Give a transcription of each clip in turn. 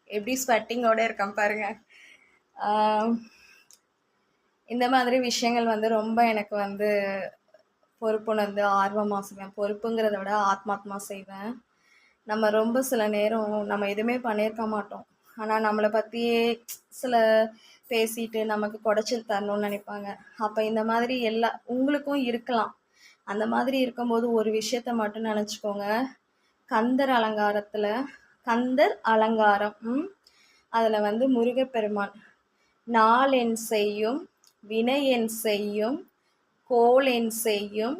எப்படி ஸ்வெட்டிங்கோட இருக்கான் பாருங்க. ஆஹ் இந்த மாதிரி விஷயங்கள் வந்து ரொம்ப எனக்கு வந்து பொறுப்புணர்ந்து ஆர்வமாக செய்வேன். பொறுப்புங்கிறத விட ஆத்மாத்மா செய்வேன். நம்ம ரொம்ப சில நேரம் நம்ம எதுவுமே பண்ணியிருக்க மாட்டோம். ஆனால் நம்மளை பற்றியே சில பேசிட்டு நமக்கு குடைச்சல் தரணும்னு நினைப்பாங்க. அப்போ இந்த மாதிரி உங்களுக்கும் இருக்கலாம். அந்த மாதிரி இருக்கும்போது ஒரு விஷயத்த மட்டும் நினச்சிக்கோங்க. கந்தர் அலங்காரம் அதில் வந்து முருகப்பெருமான் நாள் என் செய்யும் வினை என் செய்யும் கோல் என் செய்யும்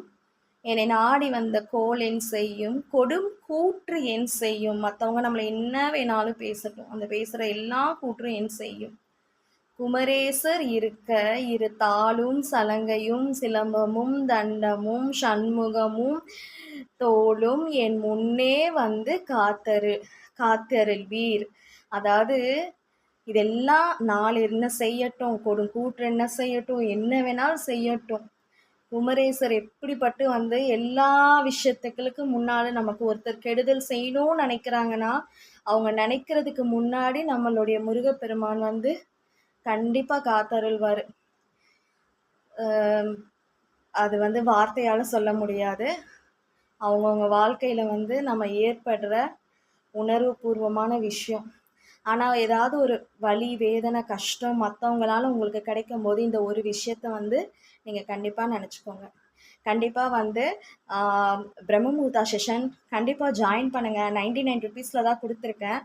என்னை நாடி வந்த கோல் என் செய்யும் கொடும் கூற்று என் செய்யும். மற்றவங்க நம்மளை என்ன வேணாலும் பேசட்டும், அந்த பேசுகிற எல்லா கூற்றும் என் செய்யும். குமரேசர் இருக்க இரு தாளும் சலங்கையும் சிலம்பமும் தண்டமும் சண்முகமும் தோளும் என் முன்னே வந்து காத்தருள்வீர். அதாவது இதெல்லாம் நாள் என்ன செய்யட்டும், கொடுங்கூற்று என்ன செய்யட்டும், என்ன வேணாலும் செய்யட்டும், குமரேசர் எப்படிப்பட்டு வந்து எல்லா விஷயத்துக்களுக்கு முன்னாடி நமக்கு ஒருத்தர் கெடுதல் செய்யணும்னு நினைக்கிறாங்கன்னா அவங்க நினைக்கிறதுக்கு முன்னாடி நம்மளுடைய முருகப்பெருமான் வந்து கண்டிப்பாக காத்தருள்வார். அது வந்து வார்த்தையால் சொல்ல முடியாது. அவங்கவுங்க வாழ்க்கையில் வந்து நம்ம ஏற்படுற உணர்வுபூர்வமான விஷயம். ஆனால் ஏதாவது ஒரு வலி வேதனை கஷ்டம் மற்றவங்களால உங்களுக்கு கிடைக்கும் போது இந்த ஒரு விஷயத்த வந்து நீங்கள் கண்டிப்பாக நினச்சிக்கோங்க. கண்டிப்பாக வந்து பிரம்மமுகூர்த்தா செஷன் கண்டிப்பாக ஜாயின் பண்ணுங்கள். 99 ருபீஸில் தான் கொடுத்துருக்கேன்.